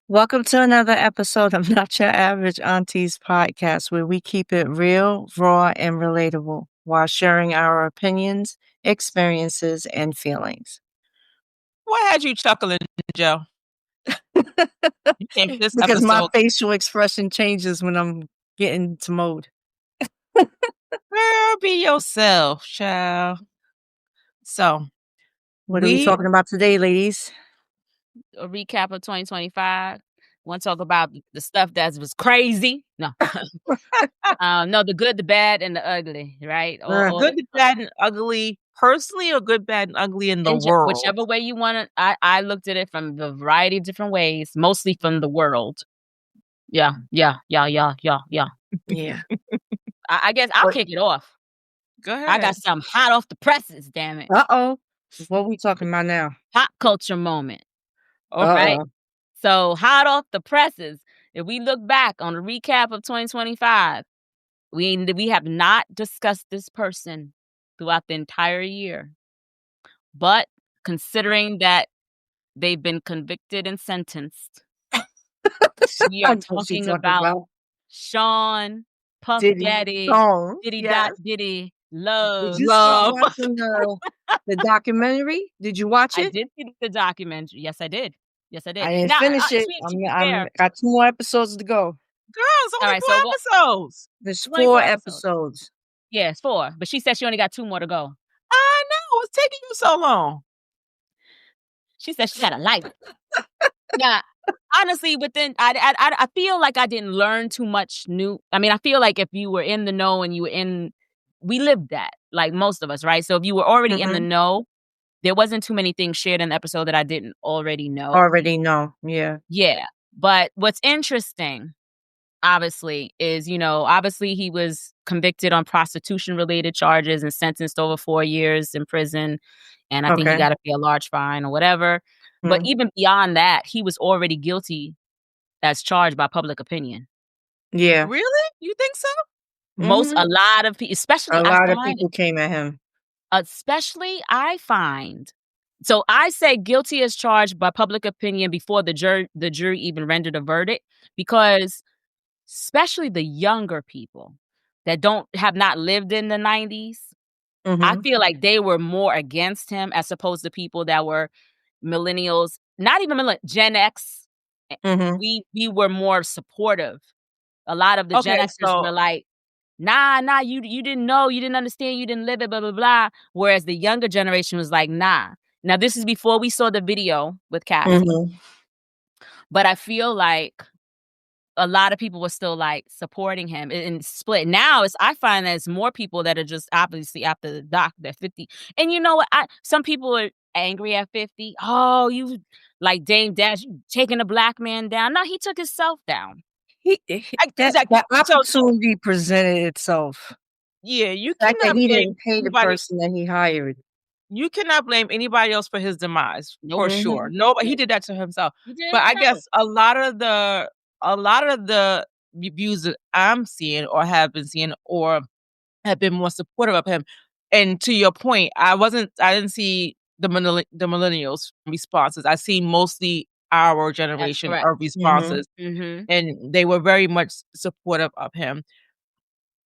Welcome to another episode of Not Your Average Aunties podcast, where we keep it real, raw, and relatable while sharing our opinions, experiences, and feelings. What had you chuckling, Joe? You came this Because my episode. facial expression changes when I'm getting to mode. Girl, be yourself, child. So, What are we talking about today, ladies? A recap of 2025. Want to talk about the stuff that was crazy? No, no, the good, the bad, and the ugly, right? Good, bad, and ugly, personally, or good, bad, and ugly in the world. Whichever way you want to. I looked at it from a variety of different ways, mostly from the world. Yeah. Yeah. I guess I'll kick it off. Go ahead. I got something hot off the presses, damn it. Uh-oh. What are we talking about now? Pop culture moment. All right. So hot off the presses. If we look back on the recap of 2025, we have not discussed this person throughout the entire year. But considering that they've been convicted and sentenced, we are talking about Sean, Puff Daddy, Diddy, Love. Did you start watching the documentary? Did you watch it? I did see the documentary. Yes, I did. I didn't finish it. I got 2 more episodes to go. Girls, only 4 episodes. There's 4 episodes. Yeah, it's 4. But she said she only got 2 more to go. I know. It's taking you so long. She said she had a life. Yeah. Honestly, I feel like I didn't learn too much new. I mean, I feel like if you were in the know and we lived that, like most of us, right? So if you were already in the know, there wasn't too many things shared in the episode that I didn't already know. Yeah. Yeah. But what's interesting, obviously, is, obviously he was convicted on prostitution-related charges and sentenced over 4 years in prison. And I think he got to pay a large fine or whatever. But even beyond that, he was already guilty as charged by public opinion. Yeah. Really? You think so? A lot of people, especially a lot of people came at him. Especially, I find. So I say guilty as charged by public opinion before the jury even rendered a verdict, because especially the younger people that have not lived in the 90s, I feel like they were more against him as opposed to people that were millennials, not even Gen X. We were more supportive. A lot of the Gen Xers were like, nah, you didn't know, you didn't understand, you didn't live it, blah, blah, blah. Whereas the younger generation was like, nah. Now, this is before we saw the video with Cassie. But I feel like a lot of people were still like supporting him and split. Now I find there's more people that are just obviously after the doc, they're 50. And you know what? Some people are angry at 50. Oh, you like Dame Dash, you taking a black man down. No, he took himself down. That opportunity presented itself. Yeah, you cannot he didn't pay the person that he hired. You cannot blame anybody else for his demise, for sure. Nobody, he did that to himself. But I guess a lot of the views that I'm seeing or have been seeing or have been more supportive of him. And to your point, I didn't see the millennials responses. I see mostly our generation of responses, and they were very much supportive of him.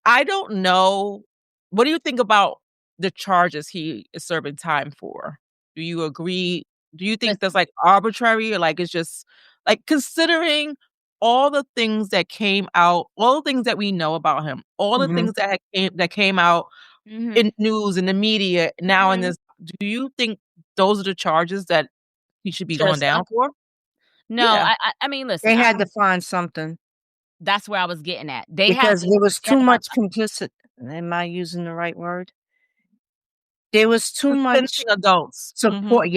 I don't know. What do you think about the charges he is serving time for? Do you agree? Do you think that's like arbitrary, or like it's just like considering all the things that came out, all the things that we know about him, all the things that came out in news and the media now in this? Do you think those are the charges that he should be going down for? No, yeah. I mean, listen. They had to find something. That's where I was getting at. Because there was too much complicit. Am I using the right word? There was too much adults support,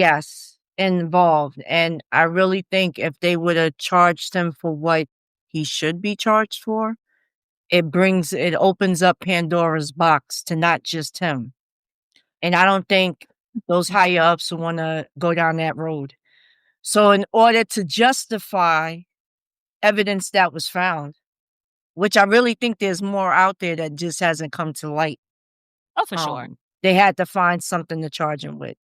involved. And I really think if they would have charged him for what he should be charged for, it opens up Pandora's box to not just him. And I don't think those higher ups want to go down that road. So in order to justify evidence that was found, which I really think there's more out there that just hasn't come to light. Oh, for sure. They had to find something to charge him with.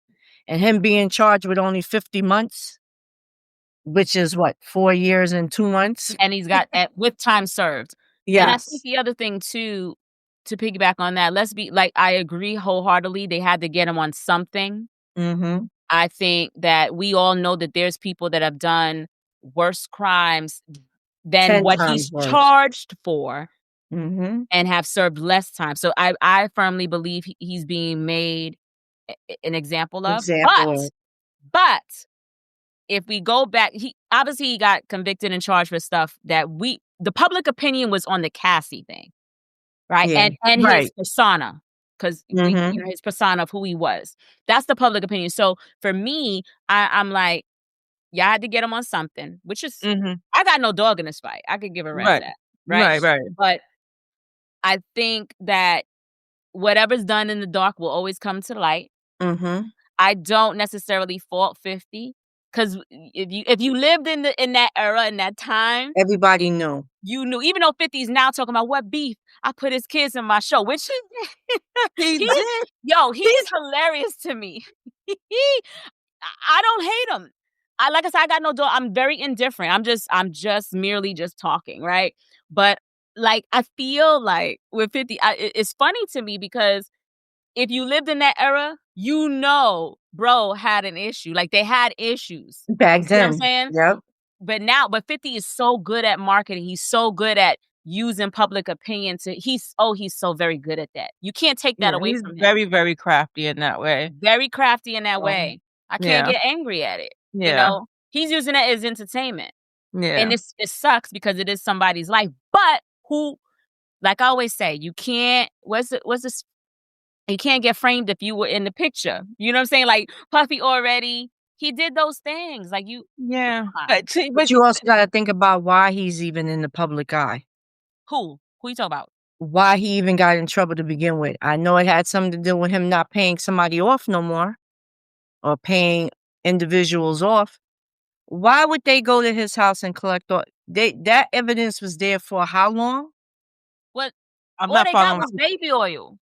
And him being charged with only 50 months, which is what, 4 years and 2 months? And he's got with time served. And I think Yes. the other thing too, to piggyback on that, I agree wholeheartedly. They had to get him on something. Mhm. I think that we all know that there's people that have done worse crimes than 10 what times he's worse. charged for Mhm. and have served less time. So I firmly believe he's being made an example of. But if we go back, he obviously got convicted and charged for stuff that the public opinion was on the Cassie thing, right? Yeah. And his Right. persona, because Mhm. his persona of who he was. That's the public opinion. So for me, I'm like, y'all had to get him on something, which is Mhm. I got no dog in this fight. I could give a rat's Right. that, right? Right. But I think that whatever's done in the dark will always come to light. Mhm. I don't necessarily fault 50 because if you lived in that era, in that time, Everybody knew. you knew. Even though 50 is now talking about what beef, I put his kids in my show, which He he's did. he's hilarious to me. I don't hate him. Like I said, I got no dog. I'm very indifferent. I'm just merely just talking, right? But like I feel like with 50, it's funny to me because if you lived in that era, you know, bro had an issue. Like they had issues. Back You know what I'm then. saying? Yep. But 50 is so good at marketing. He's so good at using public opinion he's so very good at that. You can't take that Yeah, away he's from him. very, very crafty in that way. Very crafty in that way. I can't Yeah. get angry at it. You Yeah. know, he's using it as entertainment. Yeah. And it sucks because it is somebody's life. But like I always say, you can't, you can't get framed if you were in the picture. You know what I'm saying? Like Puffy he did those things. Like Yeah. But you also gotta think about why he's even in the public eye. Who you talking about? Why he even got in trouble to begin with. I know it had something to do with him not paying somebody off no more or paying individuals off. Why would they go to his house and collect all that evidence was there for how long? What I'm all not they got following. was baby oil.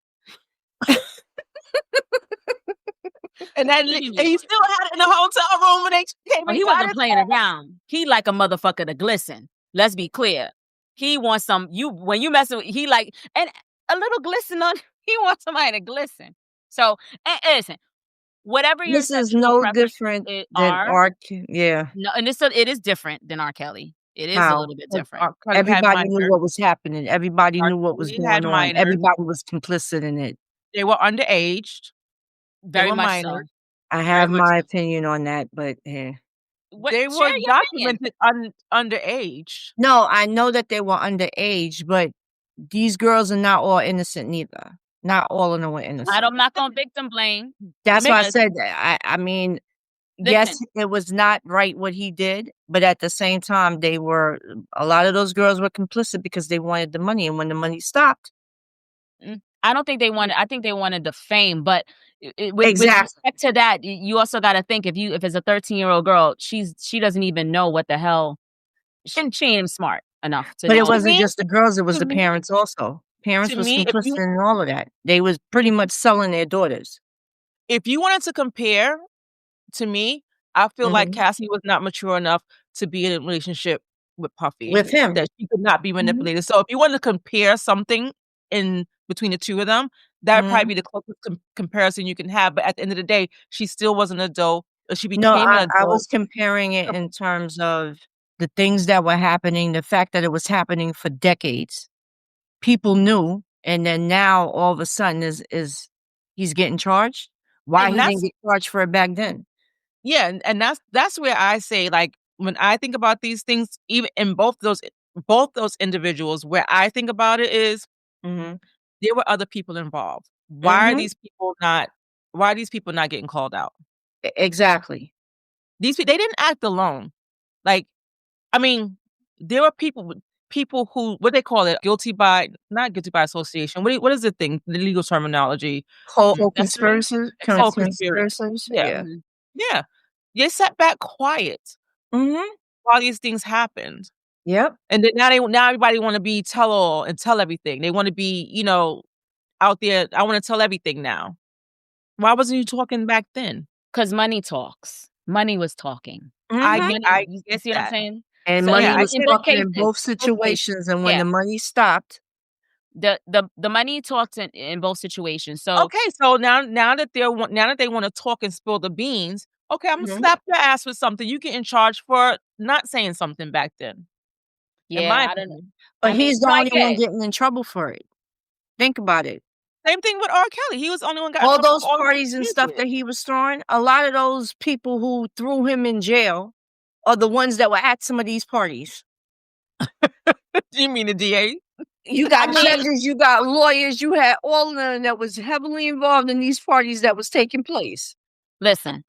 And he still had it in the hotel room when they came and He got wasn't it. playing around. He like a motherfucker to glisten. Let's be clear. He wants when you messing with, and a little glisten on, he wants somebody to glisten. So, and listen, whatever your This is sexual no preferences different than yeah. no, and it is different than R. Kelly. It is a How? little bit different. Everybody knew what was happening. Everybody R. knew what was Kelly had going on. minors. Everybody was complicit in it. They were underage. Very much minors. so. I have my opinion on that, but They share were your opinion. documented underage. no, I know that they were underage, but these girls are not all innocent neither. Not all of them were innocent. I'm not gonna victim blame. That's why I Because- said I mean, yes, Listen. it was not right what he did, but at the same time, a lot of those girls were complicit because they wanted the money, and when the money stopped. I don't think they wanted. I think they wanted the fame, but with Exactly. respect to that, you also got to think if it's a 13-year-old girl, she doesn't even know what the hell. She ain't even smart enough to But know. it wasn't just the girls; it was the me- parents also. Parents to was me, if complicit you- in all of that. They was pretty much selling their daughters. If you wanted to compare, to me, I feel like Mhm. Cassie was not mature enough to be in a relationship with Puffy. With him. That she could not be manipulated. So if you want to compare something in between the two of them, that would probably be the closest comparison you can have. But at the end of the day, she still was an adult. She became No, an adult. I was comparing it in terms of the things that were happening, the fact that it was happening for decades. People knew, and then now all of a sudden he's getting charged? Why And he didn't get charged for it back then? Yeah, and that's where I say, like, when I think about these things, even in both those individuals, where I think about it is Mhm. there were other people involved. Why are Mhm. these people not getting called out? Exactly. They didn't act alone. Like, I mean, there were people who, what they call it, not guilty by association. What is the thing? The legal terminology. Co-conspirators? Co-conspirators. Yeah. Yeah. Yeah. They sat back quiet Mhm. while these things happened. Yep. And then now everybody wanna be tell all and tell everything. They wanna be, out there, I wanna tell everything now. Why wasn't you talking back then? 'Cause money talks. Money was talking. I Mhm. Money, I you get see what I'm that. saying? And So, I money mean, Yeah, was in both talking in cases, both situations, and when yeah, the money stopped. the money talks in both situations. So, okay, so now that they wanna talk and spill the beans, okay, Imma Mhm. slap your ass with something. You get in charge for not saying something back then, in yeah, my I don't know. opinion. But I mean, he's the I only get one it. getting in trouble for it. Think about it. Same thing with R. Kelly. He was the only one got in All trouble for those all the parties and shit he stuff did. that he was throwing, a lot of those people who threw him in jail are the ones that were at some of these parties. You mean the DA? You I got mean, judges, you got lawyers, you had all of them that was heavily involved in these parties that was taking place. listen,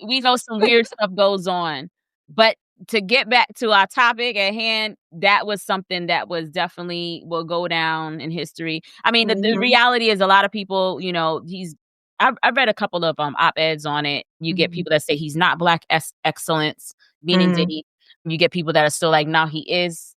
we know some weird stuff goes on, but to get back to our topic at hand, that was something that was definitely will go down in history. I mean, the Mhm, reality is a lot of people, you know, I've read a couple of op-eds on it. You get mhm, people that say he's not black excellence, meaning mhm. Diddy. You get people that are still like, no, he is.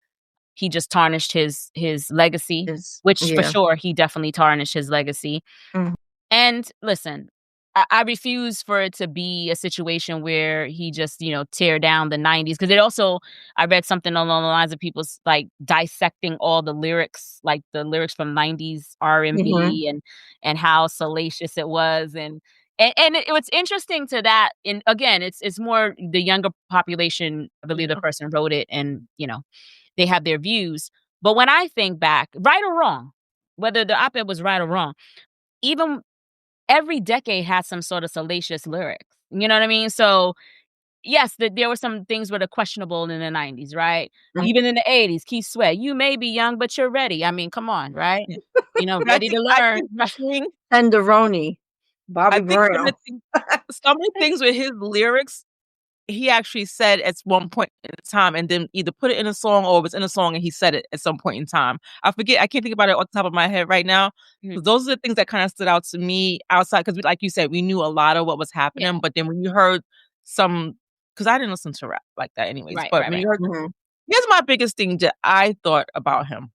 He just tarnished his legacy, which for Yeah. sure he definitely tarnished his legacy. Mhm, And listen, I refuse for it to be a situation where he just, you know, tear down the 90s. Because it also, I read something along the lines of people's like dissecting all the lyrics, like the lyrics from 90s mhm, R&B and how salacious it was. And what's interesting to that, and again, it's more the younger population. I believe the Yeah. person wrote it, and you know, they have their views. But when I think back, right or wrong, whether the op-ed was right or wrong, even every decade has some sort of salacious lyrics. You know what I mean? So, yes, there were some things that are questionable in the 90s, right? mhm. Even in the 80s, Keith Sweat, "You may be young, but you're ready." I mean, come on, right? Yeah. You know, And ready to I learn. think between Tenderoni, I Bobby think Brown. some of the things with his lyrics, he actually said at one point in time and then either put it in a song or it was in a song and he said it at some point in time. I can't think about it off the top of my head right now. So Mhm. those are the things that kinda stood out to me outside because like you said, we knew a lot of what was Yeah. happening, but then when you heard some because I didn't listen to rap like that anyways, Right, but right, when you right. heard Mhm, here's my biggest thing that I thought about him.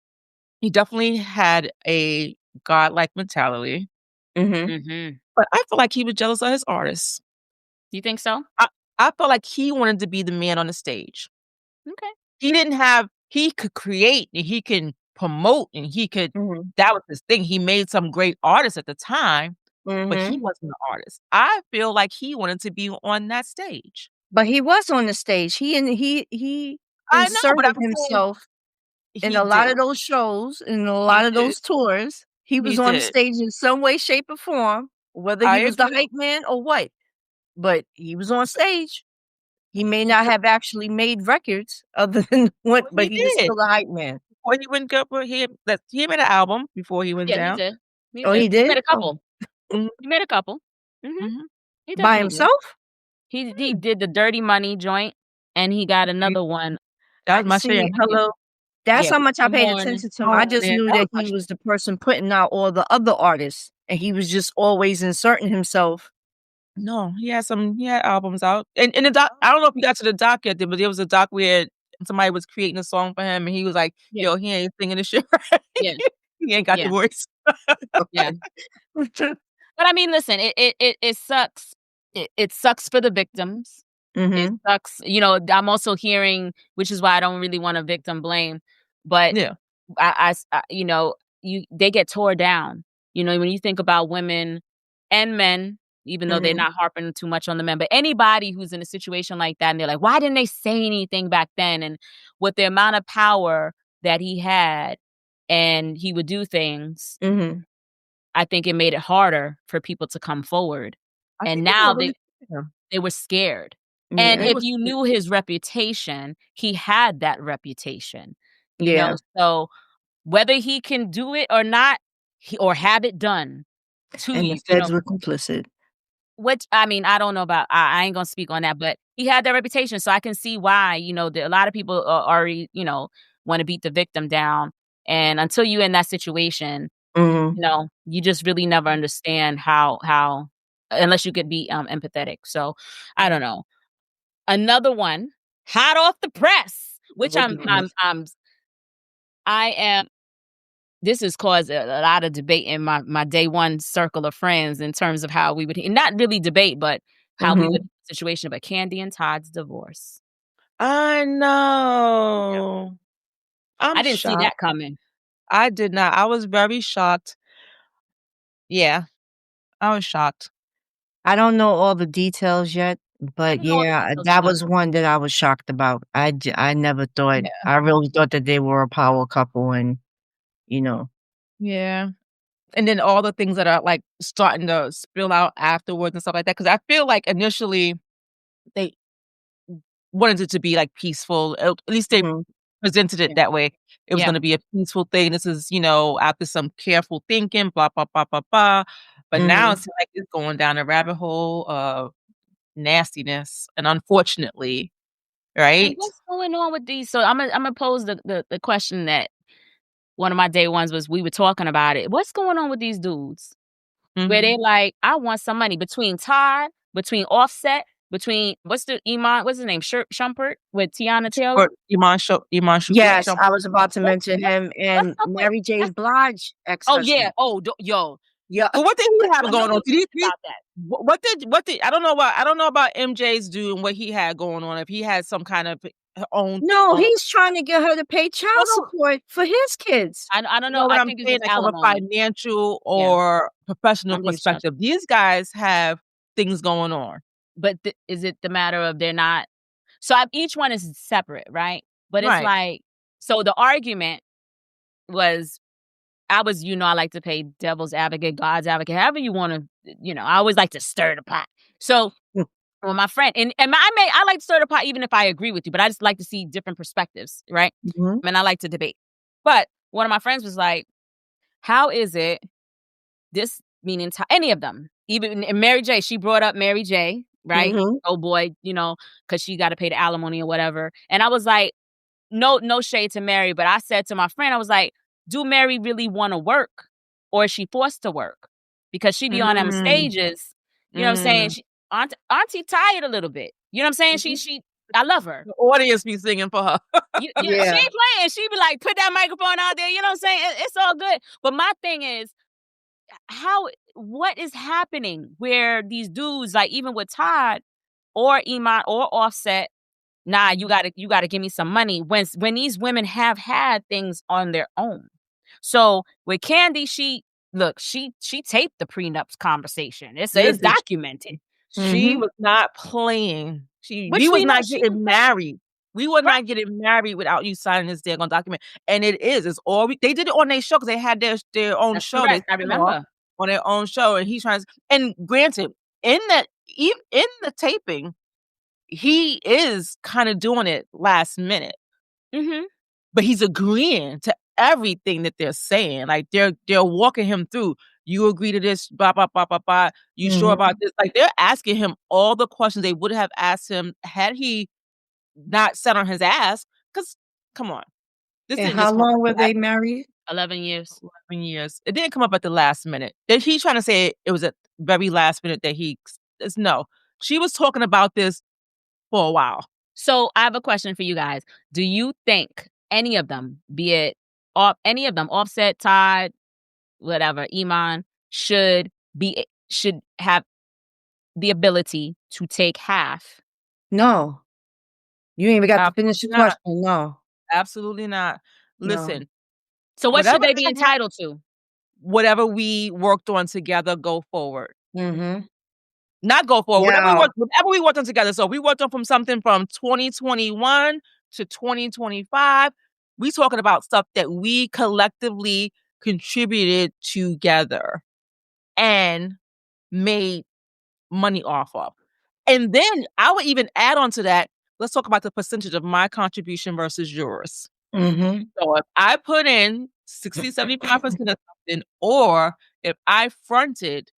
He definitely had a godlike mentality, mhm, Mhm. but I feel like he was jealous of his artists. You think so? I I felt like he wanted to be the man on the stage. Okay. He could create and he can promote and he could mhm, that was his thing. He made some great artists at the time, but he mhm. wasn't an artist. I feel like he wanted to be on that stage. But he was on the stage. He I know, but inserted I'm saying himself in he a lot did. of those shows, in a He lot of did. those tours. He He was on the did. stage in some way, shape, or form, whether I he was the agree. hype man or what, but he was on stage. He may He not could have actually made records other than what, well, but he he was did. still a hype man. Before he went go he made an album before he went Yeah, he down. did. He Oh, did. he He made did? a Oh, couple. Mhm, He made a couple. Mhm. mhm. He by definitely did. himself? He Hmm, did the Dirty Money joint, and he got See, another one. that was my see, sham. Hello. that's Yeah, how much I Good paid Morning. attention to him. I Oh, just man, knew that was that my he sham. was the person putting out all the other artists, and he was just always inserting himself. No, he had albums out. And in the doc I don't know if you got to the doc yet, but there was a doc where somebody was creating a song for him, and he was like, Yeah, "Yo, he ain't singing this shit right. yeah, He ain't got the yeah, voice." yeah. But I mean, listen, it sucks. It sucks for the victims. It Mhm, sucks. You know, I'm also hearing, which is why I don't really want to victim blame, but Yeah. you know, they get tore down. You know, when you think about women and men, even though they're mhm, not harping too much on the men, but anybody who's in a situation like that, and they're like, why didn't they say anything back then? And with the amount of power that he had, and he would do things, mhm. I think it made it harder for people to come forward. I And think people now are really him. they were scared. And Yeah, They if was you knew his reputation, he had that reputation, you know? yeah, So whether he can do it or not, or have it done to and the you, you know, feds were complicit. which I mean, I don't know about, I ain't gonna speak on that, but he had that reputation. So I can see why, you know, a lot of people are already, you know, want to beat the victim down. And until you're in that situation, Mhm, you know, you just really never understand how unless you could be empathetic. So I don't know. Another one, hot off the press, which oh goodness. I am this has caused a lot of debate in my day one circle of friends in terms of how we would not really debate, but how we would Mhm. do the situation, but Candy and Todd's divorce. I Yeah. know. I'm I didn't see that shocked. coming. I did not. I was very shocked. Yeah, I was shocked. I don't know all the details yet, I but don't know all the yeah, details that either. was one that I was shocked about. I never thought Yeah. I really thought that they were a power couple and, you know. Yeah. And then all the things that are, like, starting to spill out afterwards and stuff like that. Because I feel like initially they wanted it to be, like, peaceful. At least they Mhm. presented it Yeah. that way. It was Yeah. gonna be a peaceful thing. This is, after some careful thinking, blah, blah, blah, blah, blah. But now Mhm. it's like it's going down a rabbit hole of nastiness, and unfortunately, And right? what's going on with these? So Imma pose the question that one of my day ones was we were talking about it. What's going on with these dudes? Where they Mhm. like, I want some money between Todd, between Offset, between what's his name? Shumpert with Tiana Taylor. Or Iman Yes, Shumpert. I was about to What's mention what's him what's and up with Mary J. that's Blige oh yeah. ex-husband. Oh yo. Yeah. Well, what did he I have don't know going on? Did he about that. what did I don't know about MJ's dude and what he had going on, if he had some kind of own No, own he's trying to get her to pay no, child no, support for his kids. I don't you know. know what I I'm think it's saying? just Like, from a alimony. financial Yeah. or professional I'm thinking it's child perspective, these guys have things going on. but is it the matter of they're not so each one is separate, right? But it's Right. like so the argument was I like to play devil's advocate, God's advocate, however you want to, I always like to stir the pot. So Mm. when my friend I like to stir the pot even if I agree with you, but I just like to see different perspectives, right? Mhm. And I like to debate. But one of my friends was like, "How is it this meaning any of them, even and Mary J? She brought up Mary J, right? Mhm. Oh boy, because she got to pay the alimony or whatever." And I was like, no shade to Mary, but I said to my friend, I was like, do Mary really want to work or is she forced to work? Because she be on them Mm, stages, you know what I'm saying? mm. Auntie tired a little bit. You know what I'm saying? Mhm. I love her. The audience be singing for her. She Yeah. ain't playing. She be like, put that microphone out there. You know what I'm saying? It's all good. But my thing is, what is happening where these dudes, like even with Todd or Iman or Offset, nah, you gotta give me some money when these women have had things on their own. So with Candy, she taped the prenups conversation. It's Listen, documented. she Mhm. was not playing. We Which was we know not she getting married. We were right. not getting married without you signing this daggone document. And it's all they did it on their show because they had their own That's show, their correct. I spinoff remember. on their own show. And he's trying to, and granted, in that in the taping, he is kind of doing it last minute, Mhm. but he's agreeing to everything that they're saying. Like they're walking him through. You agree to this, blah blah blah blah blah. You sure about Mhm. this? Like they're asking him all the questions they would have asked him had he not sat on his ass. Because come on, this And didn't how just come up long at were the last they married? 11 years. 11 years. It didn't come up at the last minute. He's trying to say it was at very last minute that it's no. She was talking about this for a while. So I have a question for you guys. Do you think any of them, be it any of them, Offset, Todd, whatever, Iman, should have the ability to take half? No. You ain't even got to finish Absolutely the not. question. No. Absolutely not. No. Listen, So what whatever should they be I have, entitled to? whatever we worked on together, go forward. Mhm. Not go forward. Yeah. Whatever we worked on together. So we worked on something from 2021 to 2025. We talking about stuff that we collectively contributed together and made money off of. And then I would even add on to that, let's talk about the percentage of my contribution versus yours. Mhm. So if I put in 60, 75% of something, or if I fronted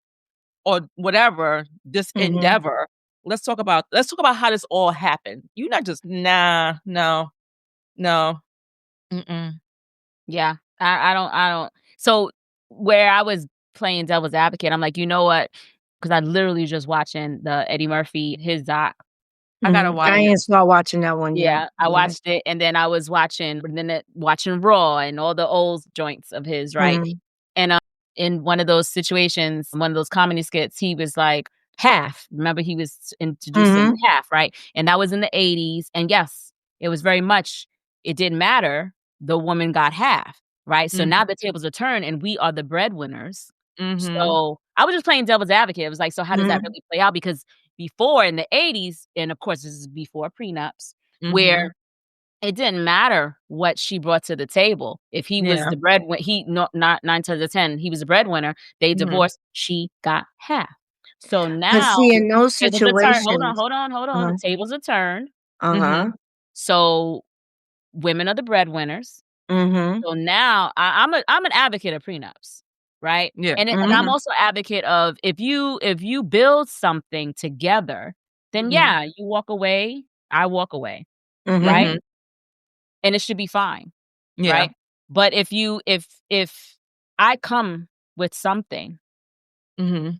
or whatever this Mhm. endeavor, let's talk about how this all happened. You're not just no, no, mm-mm. Yeah. I don't. So where I was playing devil's advocate, I'm like, you know what? Because I literally just watching the Eddie Murphy, his doc. I gotta Mhm. watch I And it. ain't start watching that one yet. yeah, I Yeah. watched it and then I was watching Raw and all the old joints of his, right? Mhm. And in one of those situations, one of those comedy skits, he was like, half. Remember, he was introducing Mhm. half, right? And that was in the 80s. And yes, it was very much, it didn't matter. The woman got half, right? So now the tables are turned and we are the breadwinners. Mhm. So I was just playing devil's advocate. It was like, so how does that Mhm. really play out? Because before in the 80s, and of course, this is before prenups, Mhm. where it didn't matter what she brought to the table. If he was Yeah. the breadwinner, not 9 times out of 10, he was a breadwinner. They Mhm. divorced. She got half. So But now see, in those tables are turned. Hold on, situations. hold on, hold on. The Uh-huh. tables are turned. Uh-huh. Mhm. So women are the breadwinners. Mhm. So now I'm an advocate of prenups, right? Yeah. And I'm Mhm. also advocate of if you build something together, then Mhm. yeah, you walk away, I walk away, right? Mhm. Mhm. And it should be fine. Yeah. Right? But if I come with something, Mhm.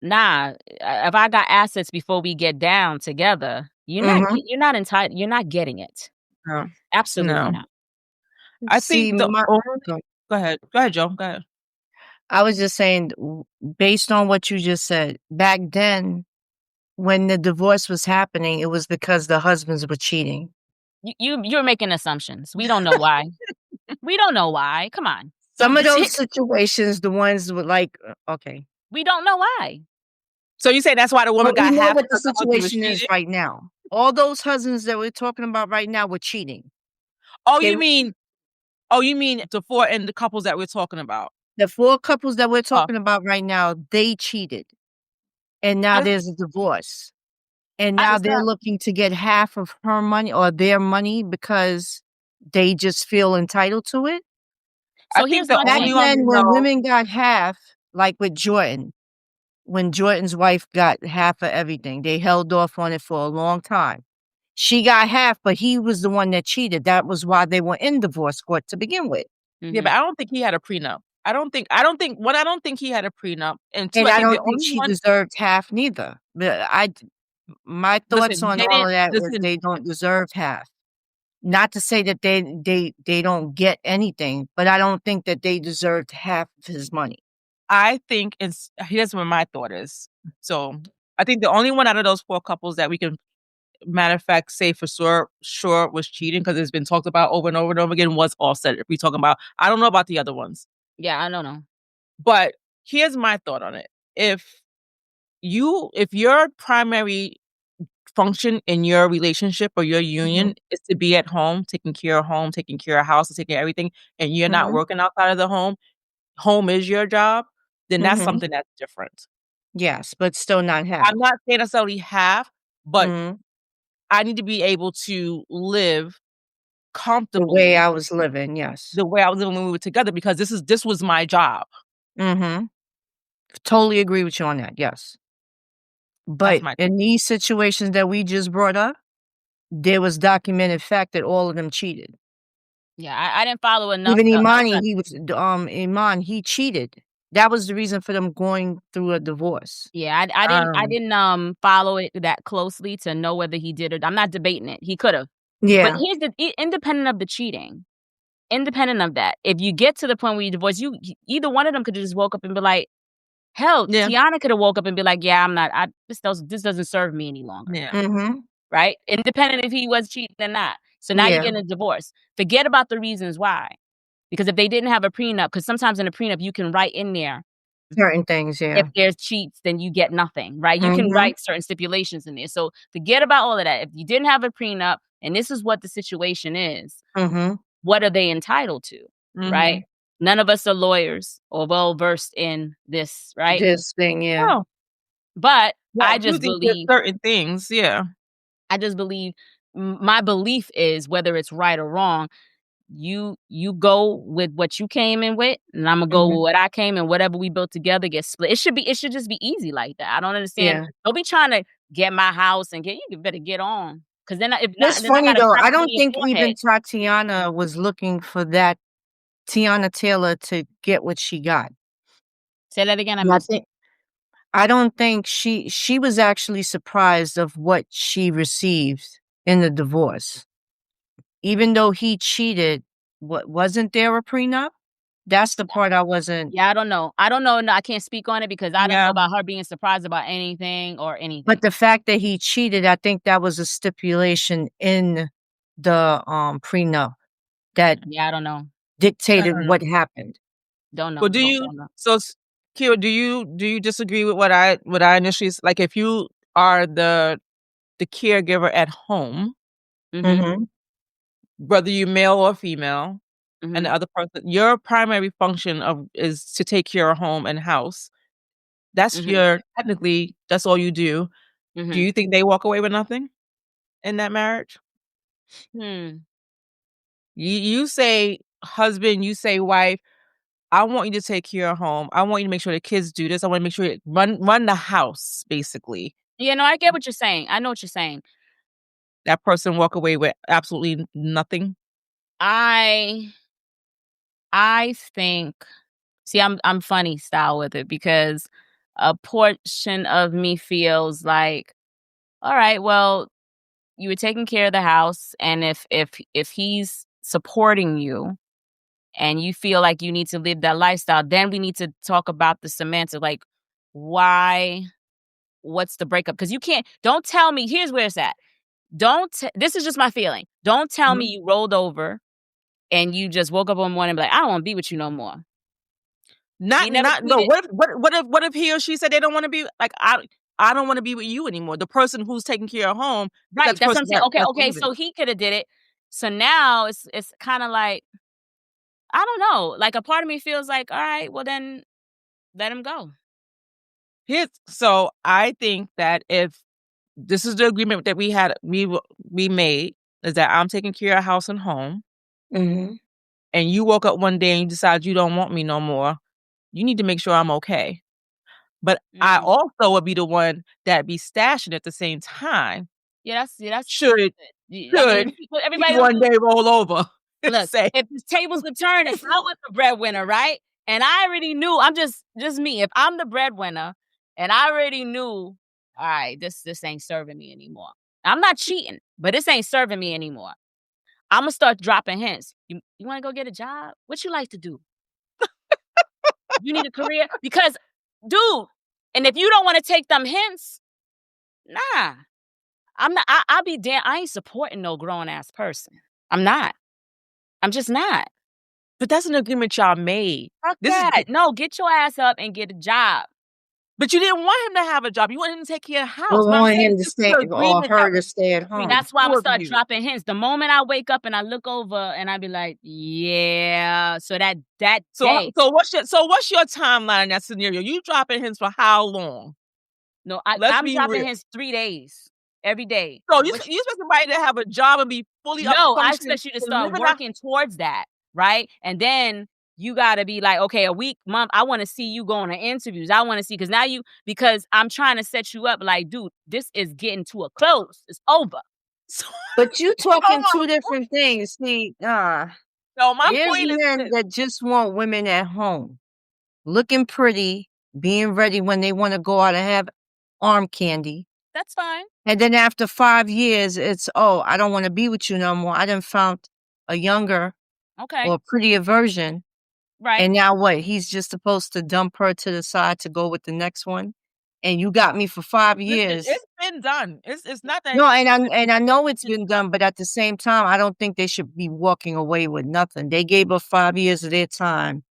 nah, if I got assets before we get down together, Mhm. you're not entitled, you're not getting it. No. Absolutely No. not. I See, think the my only go Go ahead. Go ahead, Joe. Go ahead. I was just saying, based on what you just said, back then, when the divorce was happening, it was because the husbands were cheating. You're making assumptions. We don't know why. We don't know why. Come on. Some Don't of those situations, the ones with like, okay. we don't know why. So you say that's why the woman But we got know half what the because the husband was situation is cheating? right now. All those husbands that we're talking about right now were cheating. Oh, They you mean the 4 and the couples that we're talking about? The 4 couples that we're Oh, talking about right now, they cheated, and now that's there's a divorce, and I now that's they're not looking to get half of her money or their money because they just feel entitled to it. I So think here's the my Back only thing. one we then, when know women got half, like with Jordan, when Jordan's wife got half of everything, they held off on it for a long time. She got half, but he was the one that cheated. That was why they were in divorce court to begin with. yeah, but Mhm. I don't think he had a prenup. I don't think he had a prenup, and 2, And I I think the don't think only she one deserved half neither. But my thoughts listen, on he all didn't of that was listen, they don't deserve half. Not to say that they don't get anything, but I don't think that they deserved half of his money. I think it's here's what my thought is. So, I think the only one out of those 4 couples that we can matter of fact say for sure was cheating because it's been talked about over and over and over again was Offset. If we talking about, I don't know about the other ones, Yeah, I don't know. but here's my thought on it. If your primary function in your relationship or your Mhm, union is to be at home, taking care of house, and taking care of everything, and you're not mhm, working outside of the home is your job, then that's mhm. something that's different. Yes, but still not I'm half. not saying necessarily half, but Mhm. I need to be able to live The way comfortably I was living, yes. the way I was living when we were together because this was my job. Mhm. Totally agree with you on that, yes. That's But my in these situations that we just brought up, there was documented fact that all of them cheated. Yeah, I didn't follow enough. Even I'm Imani, sorry. he was Iman, he cheated. That was the reason for them going through a divorce. Yeah, I didn't follow it that closely to know whether he did it. I'm not debating it. He could have. But Yeah. here's the independent of the cheating, independent of that, if you get to the point where you divorce, either one of them could have just woke up and be like, hell, Yeah, Tiana could have woke up and be like, yeah, I'm not. This doesn't serve me any longer, yeah. Mhm. right? Independent if he was cheating or not. So now you're Yeah. getting a divorce. Forget about the reasons why, because if they didn't have a prenup, because sometimes in a prenup you can write in there, Certain things, if yeah. there's cheats, then you get nothing, right? You can Mhm. write certain stipulations in there. So forget about all of that. If you didn't have a prenup and this is what the situation is, Mhm. what are they entitled to, right? Mhm. None of us are lawyers or well versed in this, right? This thing, yeah. Oh, But yeah, I do think there's certain things, yeah. I just believe my belief is whether it's right or wrong, you go with what you came in with, and Imma go Mhm. with what I came and whatever we built together gets split. It should just be easy like that. I don't understand. Yeah. Don't be trying to get my house and you better get on. 'Cause if not, It's then I funny gotta though, slap I you in don't your think forehead. even Tatiana was looking for that Tiana Taylor to get what she got. Say that again, I And missed it. I don't think she was actually surprised of what she received in the divorce. Even though he cheated, wasn't there a prenup? That's the part I wasn't. Yeah, I don't know. No, I can't speak on it because I don't know Yeah. about her being surprised about anything or anything. But the fact that he cheated, I think that was a stipulation in the prenup that Yeah, I don't know. dictated know. what happened. Don't know. Well, do Don't you know. so Kira, do you disagree with what I initially like if you are the caregiver at home, Mhm. whether you male or female, and the Mhm. other person, your primary function is to take care of home and house. That's Mhm. your technically that's all you do. Do Mhm. you think they walk away with nothing in that marriage? Hmm. You say husband, you say wife, I want you to take care of home. I want you to make sure the kids do this. I want to make sure you run the house, basically. Yeah, no, I get what you're saying. I know what you're saying. That person walk away with absolutely nothing. I think see, I'm funny style with it because a portion of me feels like, all right, well, you were taking care of the house, and if he's supporting you and you feel like you need to live that lifestyle, then we need to talk about the semantics, like why, what's the breakup? Because you can't. Don't tell me. Here's where it's at. This is just my feeling. Don't tell me Mhm. you rolled over and you just woke up one morning and be like, I don't want to be with you no more. Not He never not no. tweeted. What if he or she said they don't want to be like I don't want to be with you anymore. The person who's taking care of home, Right. that's the That's what I'm person saying. Okay. that's Okay. leaving. So he could have did it. So now it's kind of like, I don't know. Like a part of me feels like, all right, well then let him go. So I think that if this is the agreement that we made is that I'm taking care of house and home, Mhm. and you woke up one day and you decide you don't want me no more, you need to make sure I'm okay. But I Mm. also would be the one that be stashing at the same time. Yeah, that's Should I mean, should he everybody don't one do. day roll over and Look, say, if the tables could turn and I was the breadwinner, right? And I already knew, I'm just me. If I'm the breadwinner and I already knew, all right, this ain't serving me anymore. I'm not cheating, but this ain't serving me anymore. I'm gonna start dropping hints. You want to go get a job? What you like to do? You need a career? Because, dude, and if you don't want to take them hints, nah, I'm not. I'll be damn. I ain't supporting no grown ass person. I'm not. I'm just not. but that's an agreement y'all made. Fuck This is that. No, get your ass up and get a job. but you didn't want him to have a job. You wanted him to take care of the house. Or But I'm want saying him to this is stay the or agreement that her to was stay at between home. That's why I'm two gonna of start you. dropping hints. The moment I wake up and I look over and I be like, yeah. So that day. So what's your timeline in that scenario? You dropping hints for how long? No, Let's I'm be dropping real. hints 3 days. Every day. So you What you expect somebody to have a job and be fully up No, I functioning expect you to and start living out working towards that, right? And then you gotta be like, okay, a week, month, I wanna see you going to interviews. I wanna see because I'm trying to set you up like, dude, this is getting to a close. It's over. so But you so talking my 2 different things. See, so my there's point is men this. that just want women at home, looking pretty, being ready when they wanna go out and have arm candy. That's fine. And then after 5 years, it's, "Oh, I don't wanna be with you no more. I done found a younger Okay. or prettier version." Right. And now what? He's just supposed to dump her to the side to go with the next one? And you got me for 5 Listen, years. it's been done. It's not that No, it's and I know it's been been done. done, but at the same time, I don't think they should be walking away with nothing. They gave her 5 years of their time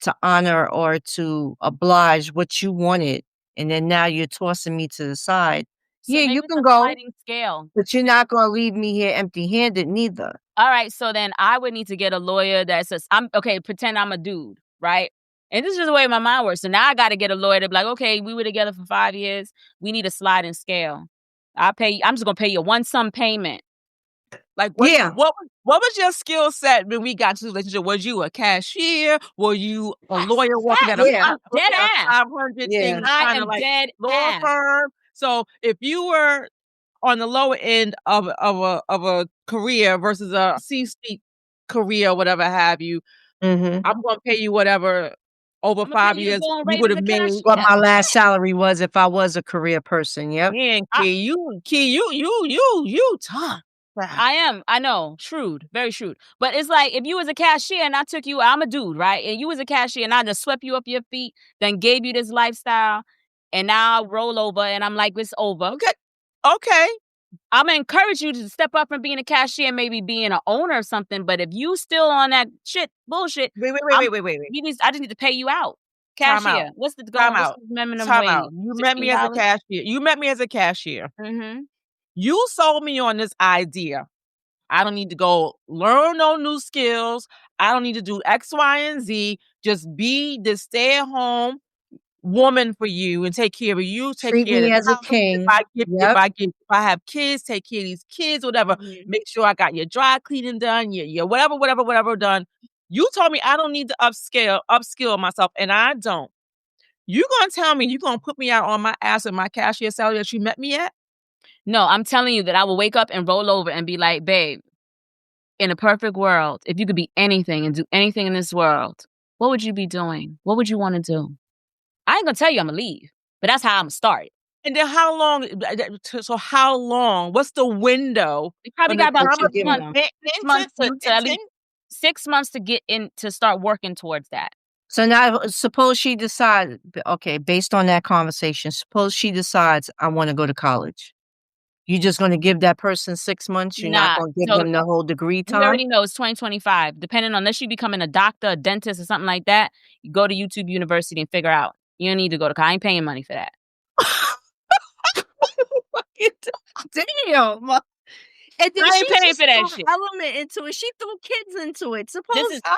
to honor or to oblige what you wanted, and then now you're tossing me to the side. So Yeah, maybe you it's can a go, sliding scale. but you're not gonna leave me here empty-handed neither. All right, so then I would need to get a lawyer that says, I'm okay, pretend I'm a dude, right? And this is just the way my mind works. So now I got to get a lawyer to be like, okay, we were together for 5 years. We need a sliding scale. I'm just gonna pay you one sum payment. Like Yeah. what was your skill set when we got to the relationship? Was you a cashier? Were you a lawyer working at Yeah. I'm dead ass. 500 Yeah. thing I kind of am like dead law ass. firm? So if you were on the lower end of a career versus a C-suite career, whatever have you, Mhm. I'm gonna pay you whatever over I'm gonna pay 5 you to years go and you rate would as have a made. What cashier. my last salary was if I was a career person, yep. Man, I, Key, you tough. I am. I know. Shrewd. Very shrewd. But it's like if you was a cashier and I took you, I'm a dude, right? And you was a cashier and I just swept you up your feet, then gave you this lifestyle, and now I roll over and I'm like, it's over. Okay. I'm gonna encourage you to step up from being a cashier, maybe being an owner or something. But if you still on that bullshit, Wait. I just need to pay you out. Time out. Cashier. What's the Time out. minimum Time wage? out. You met me as a $16? cashier. You met me as a cashier. Mm-hmm. You sold me on this idea. I don't need to go learn no new skills. I don't need to do X, Y, and Z. Just be the stay-at-home woman for you and take care of you. Take Treat care me of as the a house. king. If I have kids, take care of these kids, whatever. Mm-hmm. Make sure I got your dry cleaning done, your whatever done. You told me I don't need to upskill myself, and I don't. You gonna tell me you gonna put me out on my ass with my cashier salary that you met me at? No, I'm telling you that I will wake up and roll over and be like, babe, in a perfect world, if you could be anything and do anything in this world, what would you be doing? What would you want to do? I ain't gonna tell you I'm gonna leave, but that's how I'm gonna start. And then how long? So how long? What's the window? We probably got about 6 months. Hinting? At least 6 months to get in to start working towards that. So now, suppose she decides, okay, based on that conversation, suppose she decides, I want to go to college. You just going to give that person 6 months? You're not going to give them the whole degree time? You already know it's 2025. Depending on unless you becoming a doctor, a dentist, or something like that, you go to YouTube University and figure out. You don't need to go to college. I ain't paying money for that. Damn. And then I ain't paying for that threw shit. element into it. She threw kids into it. Suppose that's a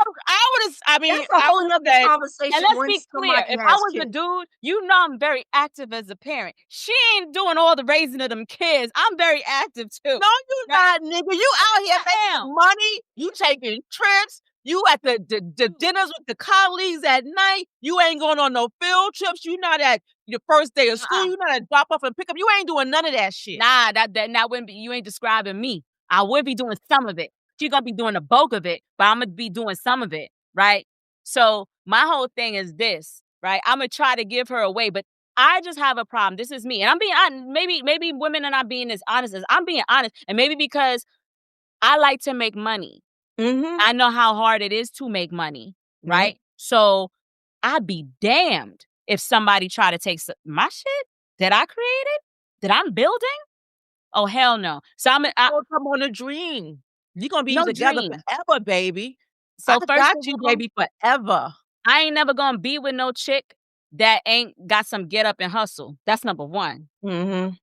whole nother conversation. And let's be clear, if I was a dude, you know I'm very active as a parent. She ain't doing all the raising of them kids. I'm very active too. No, you not, nigga. You out here making money. You taking trips. You at the dinners with the colleagues at night. You ain't going on no field trips. You not at your first day of school. You not at drop off and pick up. You ain't doing none of that shit. Nah, that wouldn't be. You ain't describing me. I would be doing some of it. She's gonna be doing the bulk of it, but I'm gonna be doing some of it, right? So my whole thing is this, right? I'm gonna try to give her away, but I just have a problem. This is me, and I'm being honest. Maybe women are not being as honest as I'm being honest, and maybe because I like to make money. Mm-hmm. I know how hard it is to make money, right? Mm-hmm. So I'd be damned if somebody try to take my shit that I created, that I'm building. Oh, hell no. So come on a dream. You're going to be together forever, baby. So I got you, baby, forever. I ain't never going to be with no chick that ain't got some get up and hustle. That's number one. Mm-hmm.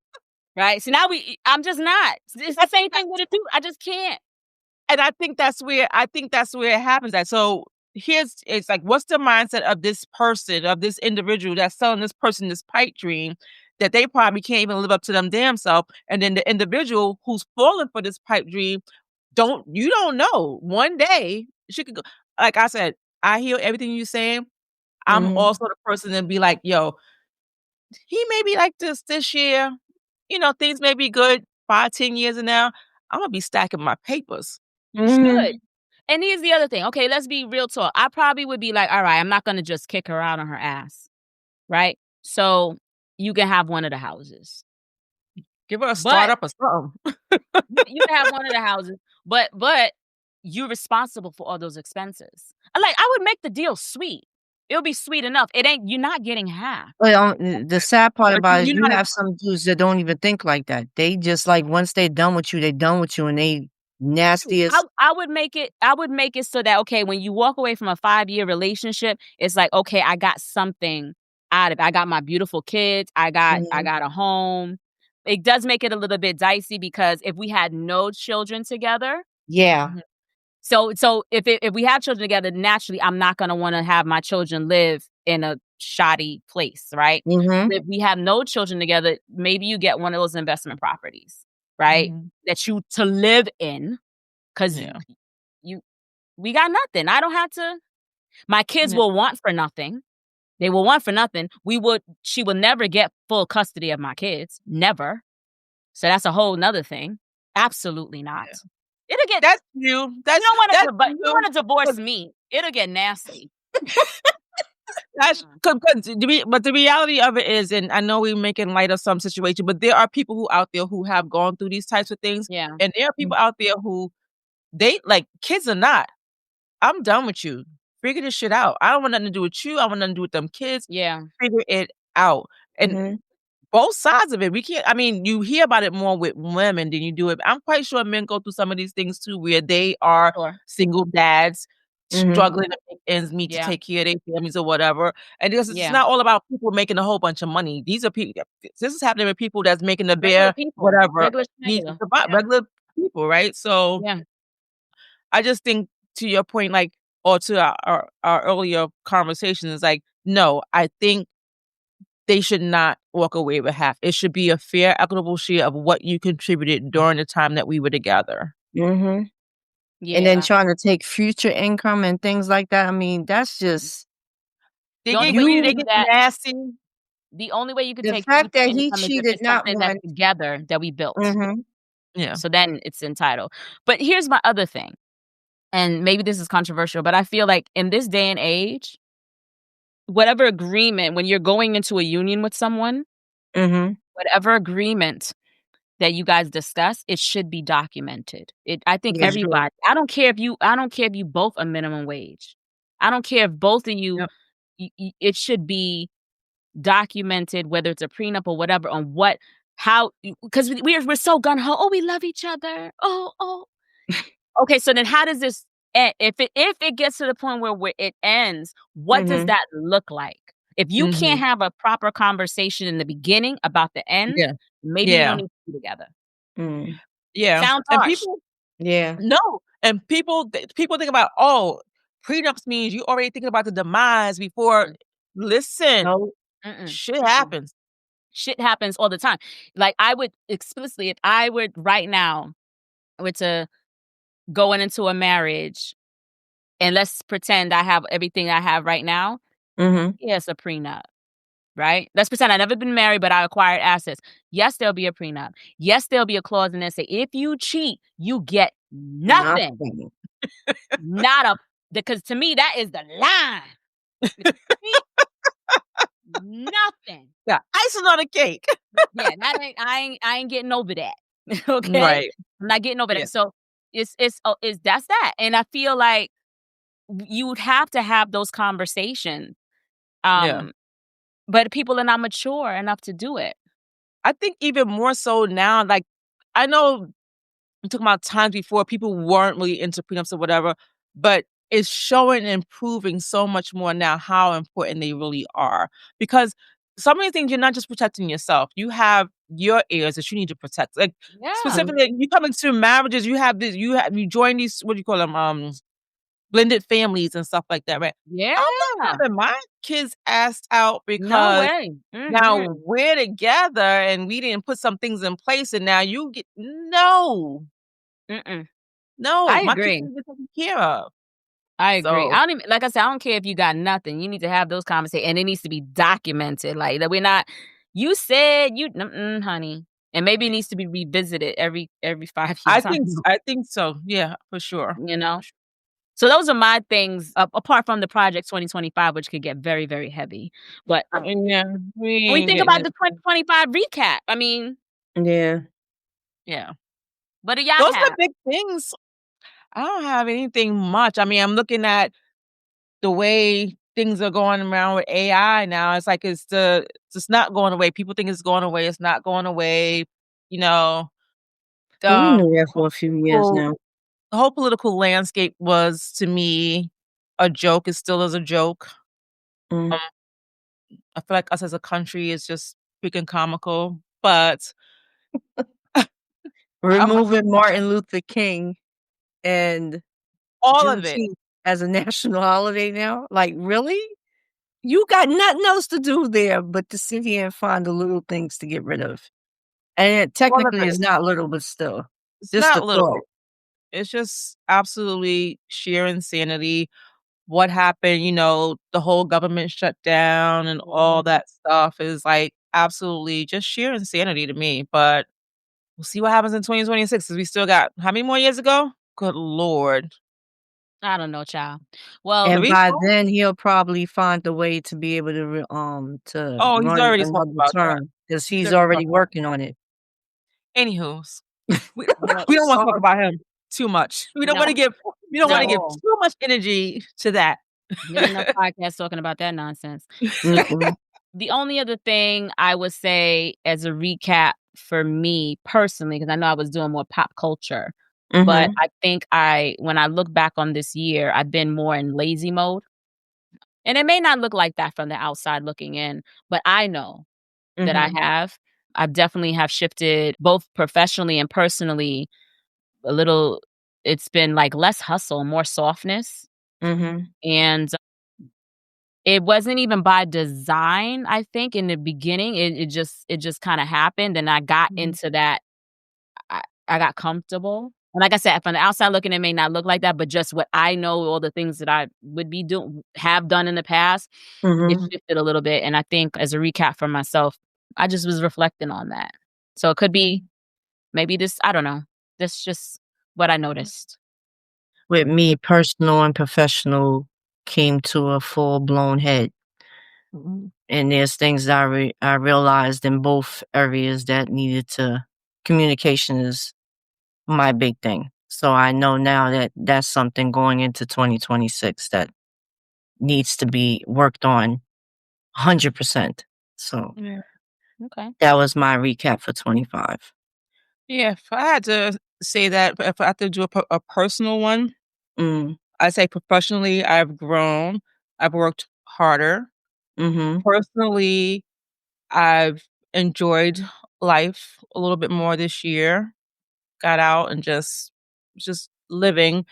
Right? So now I'm just not. It's the same thing with a dude. I just can't. And I think that's where it happens at. So it's like, what's the mindset of this person, of this individual that's selling this person this pipe dream that they probably can't even live up to them damn self. And then the individual who's falling for this pipe dream, you don't know. One day she could go, like I said, I hear everything you're saying. I'm also the person that be like, yo, he may be like this year. You know, things may be good 5-10 years from now. I'm going to be stacking my papers. You should. And here's the other thing. Okay, let's be real talk. I probably would be like, all right, I'm not going to just kick her out on her ass. Right? So you can have one of the houses. Give her a startup or something. You can have one of the houses. But you're responsible for all those expenses. I would make the deal sweet. It'll be sweet enough. You're not getting half. Well, the sad part about it is you have some dudes that don't even think like that. They just like, once they're done with you, and they nastiest. I would make it so that, okay, when you walk away from a 5-year relationship, it's like, okay, I got something out of it. I got my beautiful kids. I got a home. It does make it a little bit dicey because if we had no children together. Yeah. So if we have children together, naturally, I'm not going to want to have my children live in a shoddy place, right? Mm-hmm. If we have no children together, maybe you get one of those investment properties, right? Mm-hmm. That you to live in, because we got nothing. I don't have to. My kids will want for nothing. They will want for nothing. She will never get full custody of my kids. Never. So that's a whole nother thing. Absolutely not. Yeah. It'll get. That's you. You don't want to divorce me. It'll get nasty. That's but the reality of it is, and I know we're making light of some situation, but there are people who out there who have gone through these types of things, Yeah. and there are people out there who they like kids or not. I'm done with you. Figure this shit out. I don't want nothing to do with you. I want nothing to do with them kids. Yeah. Figure it out. And Mhm. both sides of it. We can't I mean, you hear about it more with women than you do it. I'm quite sure men go through some of these things too, where they are Sure. single dads Mhm. struggling to make ends meet to Yeah. take care of their families or whatever. And it's Yeah. not all about people making a whole bunch of money. These are people. This is happening with people that's making the Regular bare people. whatever Regular needs to schmegular. survive. Yeah. Regular people, right? So Yeah. I just think to your point, like, or to our earlier conversation is like, no, I think they should not walk away with half. It should be a fair, equitable share of what you contributed during the time that we were together. Mhm. And then Yeah. trying to take future income and things like that. I mean, that's just The only way you They can do you get that nasty. the only way you can the take fact future that he income is if cheated it's not something that's once. together that we built. Mhm. Yeah. So then it's entitled. But here's my other thing, and maybe this is controversial, but I feel like in this day and age, whatever agreement when you're going into a union with someone, Mhm. whatever agreement that you guys discuss, it should be documented. I think Yeah. For sure. everybody I don't care if you both are minimum wage. I don't care if both of you, Yep. it should be documented, whether it's a prenup or whatever, on what how because we're so gun ho. Oh, we love each other. Oh. Okay, so then how does this end? If it gets to the point where it ends, what does Mhm. that look like? If you can't Mhm. have a proper conversation in the beginning about the end, Yeah. maybe you don't Yeah. need to be together. Mm. Yeah. Sounds And harsh. people Yeah. no, and people think about, "Oh, prenups means you already thinking about the demise before." Mm. Listen, No. Mm-mm. shit Mm-mm. happens. Shit happens all the time. Like, I would explicitly, if I would right now were to going into a marriage, and let's pretend I have everything I have right now. Mhm. Yes, a prenup, right? Let's pretend I've never been married, but I acquired assets. Yes, there'll be a prenup. Yes, there'll be a clause in there say if you cheat, you get nothing. Nothing. Not a because to me that is the line. If you cheat, nothing. Yeah, icing on a cake. Yeah, that ain't I ain't getting over that. Okay? Right. I'm not getting over Yeah. that. So it's that's that. And I feel like you would have to have those conversations. Yeah. Um, but people are not mature enough to do it. I think even more so now, like, I know we talking about times before people weren't really into prenups or whatever, but it's showing and improving so much more now how important they really are. Because some of these things you're not just protecting yourself. You have your heirs that you need to protect. Like Yeah. specifically, you come into marriages, you join these what do you call them? Blended families and stuff like that, right? Yeah. I'm not having my kids asked out No because way. now Mhm. we're together and we didn't put some things in place and now you get no. Mm-mm. No, I my kids agree. need to get taken care of. I agree. I So, don't even like I said, I don't care if you got nothing. You need to have those conversations and it needs to be documented. Like that we're not you said you honey. And maybe it needs to be revisited every 5 years. I don't know. I think so. Yeah, for sure. You know? So those are my things, apart from the Project 2025, which could get very, very heavy. But And yeah, we when we ain't think getting about it. the 2025 recap, I mean, Yeah. Yeah. what do y'all Those are have? big things. I don't have anything much. I mean, I'm looking at the way things are going around with AI now. It's like it's just not going away. People think it's going away. It's not going away. You know, Well, we the knew that for a few years whole now. the whole political landscape was to me a joke. It still is a joke. Mm. Um, I feel like us as a country is just freaking comical, but I'm Removing Martin Luther King and all of it. Juneteenth as a national holiday now. Like, really? You got nothing else to do there but to sit here and find the little things to get rid of. And it All of technically it. is not little, but still. It's Just the not little. thought. It's just absolutely sheer insanity. What happened, the whole government shutdown and all Mhm. that stuff is, like, absolutely just sheer insanity to me, but we'll see what happens in 2026 'cause we still got how many more years ago? Good lord. I don't know, child. Well, The And by repo? then, he'll probably find a way to be able to Oh, he's run already talked another about that. term because He's he's already already talked about working on it. Anywho's, we well, we don't wanna talk Sorry. about him too much. no, We don't not wanna at give all. too much energy to that. There ain't no podcast talking about that nonsense. Mm-mm. The only other thing I would say as a recap for me personally, because I know I was doing more pop culture, but Mhm. I think when I look back on this year, I've been more in lazy mode. And it may not look like that from the outside looking in, but I know that I Mhm. have. I definitely have shifted both professionally and personally a little. It's been like less hustle, more softness. Mhm. And it wasn't even by design, I think, in the beginning. It just kinda happened, and I got Mhm. into that. I got comfortable. And like I said, from the outside looking, it may not look like that, but just what I know, all the things that I would be doing have done in the past, it Mhm. shifted a little bit, and I think as a recap for myself, I just was reflecting on that. So it could be maybe this I don't know. That's just what I noticed. With me, personal and professional came to a full-blown head, Mhm. and there's things that I realized in both areas that needed to communication is my big thing. So I know now that that's something going into 2026 that needs to be worked on 100%. So Yeah. Okay. that was my recap for 25. Yeah, if I had to say that, if I had to do a personal one, Mm. I'd say professionally, I've grown, I've worked harder. Mhm. Personally, I've enjoyed life a little bit more this year, got out and just living.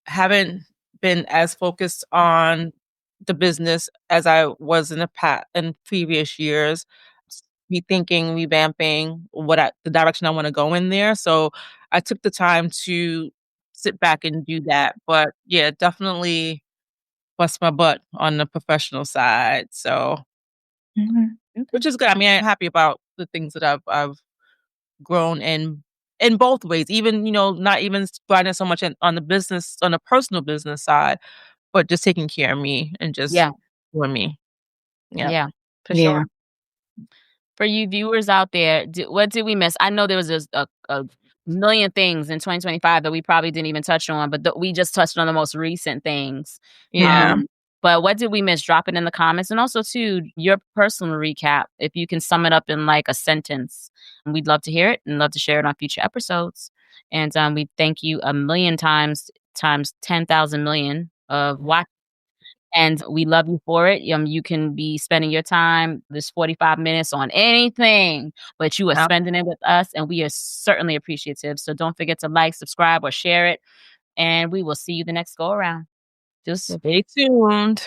Haven't been as focused on the business as I was in previous years. Rethinking, revamping the direction I wanna go in there, so I took the time to sit back and do that, but yeah, definitely bust my butt on the professional side, so Mhm. Okay. which is good. I mean, I'm happy about the things that I've grown in both ways, even, not even grinding so much on the personal business side, but just taking care of me and just Yeah. doing me. Yeah, Yeah. For Yeah. sure. For you viewers out there, what did we miss? I know there was a million things in 2025 that we probably didn't even touch on, but we just touched on the most recent things. yeah. Mhm. But what did we miss? Drop it in the comments. And also, too, your personal recap, if you can sum it up in like a sentence. And we'd love to hear it and love to share it on future episodes. And we thank you a million times 10,000 million of watch. And we love you for it. You can be spending your time, this 45 minutes on anything, but you are Ab spending it with us, and we are certainly appreciative. So don't forget to like, subscribe, or share it. And we will see you the next go around. Just Stay tuned.